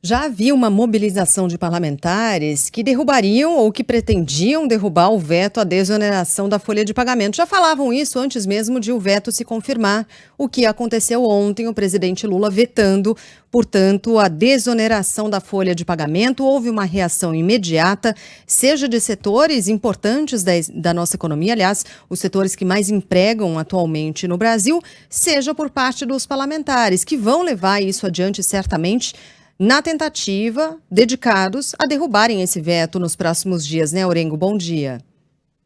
Já havia uma mobilização de parlamentares que derrubariam ou que pretendiam derrubar o veto à desoneração da folha de pagamento. Já falavam isso antes mesmo de o veto se confirmar, o que aconteceu ontem, o presidente Lula vetando, portanto, a desoneração da folha de pagamento. Houve uma reação imediata, seja de setores importantes da nossa economia, aliás, os setores que mais empregam atualmente no Brasil, seja por parte dos parlamentares, que vão levar isso adiante certamente, na tentativa, dedicados a derrubarem esse veto nos próximos dias, né, Orengo? Bom dia.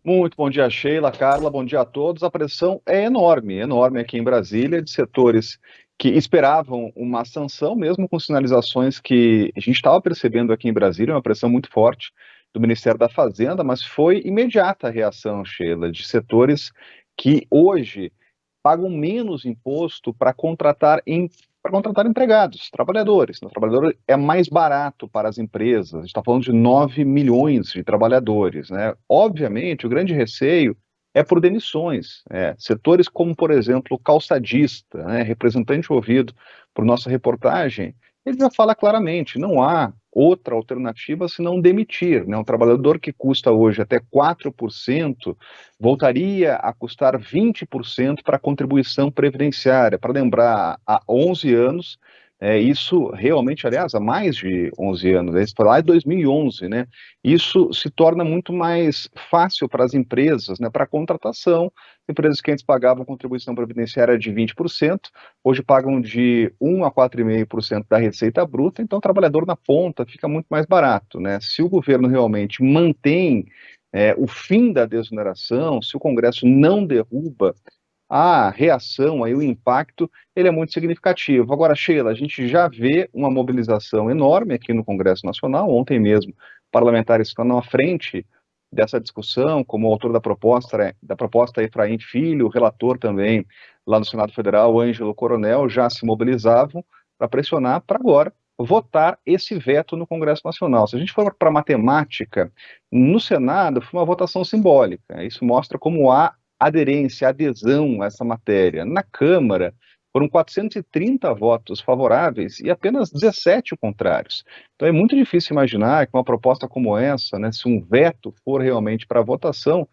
Muito bom dia, Sheila, Carla, bom dia a todos. A pressão é enorme, enorme aqui em Brasília, de setores que esperavam uma sanção, mesmo com sinalizações que a gente estava percebendo aqui em Brasília, uma pressão muito forte do Ministério da Fazenda, mas foi imediata a reação, Sheila, de setores que hoje pagam menos imposto para contratar empregados, trabalhadores. O trabalhador é mais barato para as empresas. A gente está falando de 9 milhões de trabalhadores, né? Obviamente, o grande receio é por demissões. Setores como, por exemplo, o calçadista, né, representante ouvido por nossa reportagem, ele já fala claramente, não há outra alternativa senão demitir, né? Um trabalhador que custa hoje até 4% voltaria a custar 20% para a contribuição previdenciária. Para lembrar, há 11 anos, isso realmente, aliás, há mais de 11 anos, isso foi lá em 2011, né? Isso se torna muito mais fácil para as empresas, né, para a contratação. Empresas que antes pagavam contribuição previdenciária de 20%, hoje pagam de 1 a 4,5% da receita bruta, então o trabalhador na ponta fica muito mais barato, né? Se o governo realmente mantém o fim da desoneração, se o Congresso não derruba, a reação, aí, o impacto, ele é muito significativo. Agora, Sheila, a gente já vê uma mobilização enorme aqui no Congresso Nacional. Ontem mesmo, parlamentares estão à frente dessa discussão, como o autor da proposta Efraim Filho, o relator também lá no Senado Federal, Ângelo Coronel, já se mobilizavam para pressionar para agora votar esse veto no Congresso Nacional. Se a gente for para a matemática, no Senado foi uma votação simbólica. Isso mostra como há aderência, adesão a essa matéria. Na Câmara, foram 430 votos favoráveis e apenas 17 contrários. Então é muito difícil imaginar que uma proposta como essa, né, se um veto for realmente para votação,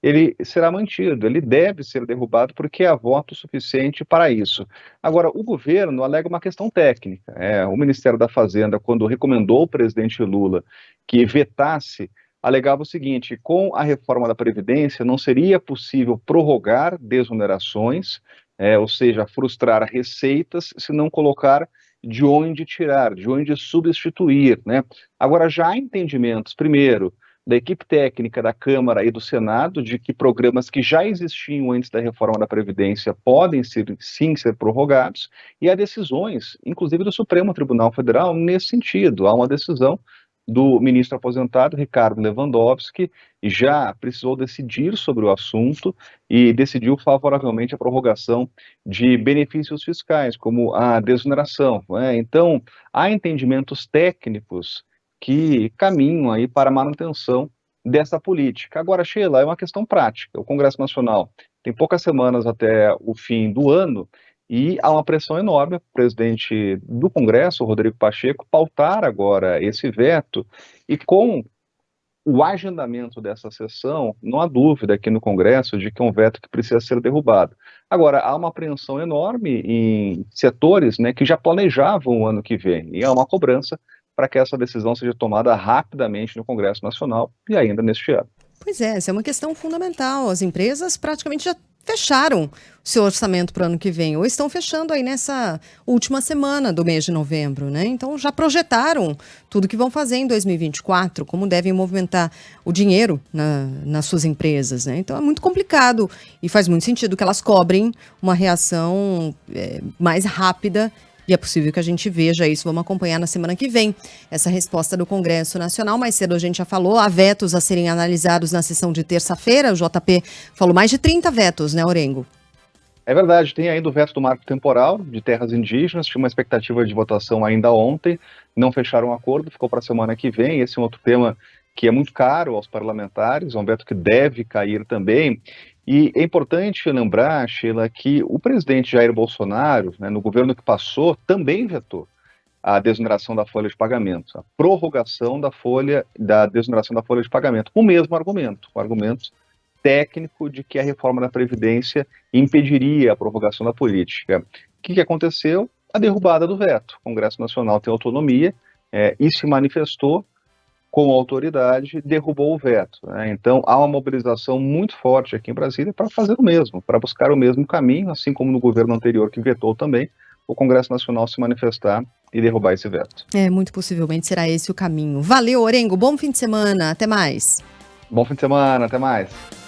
ele será mantido, ele deve ser derrubado porque há voto suficiente para isso. Agora, o governo alega uma questão técnica. O Ministério da Fazenda, quando recomendou ao presidente Lula que vetasse, alegava o seguinte: com a reforma da Previdência não seria possível prorrogar desonerações, ou seja, frustrar receitas, se não colocar de onde tirar, de onde substituir, né? Agora, já há entendimentos, primeiro, da equipe técnica da Câmara e do Senado, de que programas que já existiam antes da reforma da Previdência podem sim ser prorrogados, e há decisões, inclusive do Supremo Tribunal Federal, nesse sentido. Há uma decisão do ministro aposentado, Ricardo Lewandowski, já precisou decidir sobre o assunto e decidiu favoravelmente a prorrogação de benefícios fiscais, como a desoneração, né? Então, há entendimentos técnicos que caminham aí para a manutenção dessa política. Agora, Sheila, é uma questão prática. O Congresso Nacional tem poucas semanas até o fim do ano e há uma pressão enorme para o presidente do Congresso, Rodrigo Pacheco, pautar agora esse veto, e com o agendamento dessa sessão, não há dúvida aqui no Congresso de que é um veto que precisa ser derrubado. Agora, há uma apreensão enorme em setores, né, que já planejavam o ano que vem, e há uma cobrança para que essa decisão seja tomada rapidamente no Congresso Nacional e ainda neste ano. Pois é, essa é uma questão fundamental. As empresas praticamente já fecharam o seu orçamento para o ano que vem, ou estão fechando aí nessa última semana do mês de novembro, né? Então já projetaram tudo que vão fazer em 2024, como devem movimentar o dinheiro nas suas empresas, né? Então é muito complicado e faz muito sentido que elas cobrem uma reação mais rápida. E é possível que a gente veja isso. Vamos acompanhar na semana que vem essa resposta do Congresso Nacional. Mais cedo a gente já falou, há vetos a serem analisados na sessão de terça-feira. O JP falou mais de 30 vetos, né, Orengo? É verdade, tem ainda o veto do marco temporal de terras indígenas, tinha uma expectativa de votação ainda ontem, não fecharam o acordo, ficou para a semana que vem. Esse é um outro tema que é muito caro aos parlamentares, é um veto que deve cair também. E é importante lembrar, Sheila, que o presidente Jair Bolsonaro, né, no governo que passou, também vetou. a desoneração da folha de pagamento, a prorrogação da desoneração da folha de pagamento, com o mesmo argumento, o argumento técnico de que a reforma da Previdência impediria a prorrogação da política. O que aconteceu? A derrubada do veto. O Congresso Nacional tem autonomia e se manifestou com autoridade, derrubou o veto. Né? Então, há uma mobilização muito forte aqui em Brasília para fazer o mesmo, para buscar o mesmo caminho, assim como no governo anterior que vetou também, o Congresso Nacional se manifestar e derrubar esse veto. Muito possivelmente será esse o caminho. Valeu, Orengo. Bom fim de semana. Até mais. Bom fim de semana. Até mais.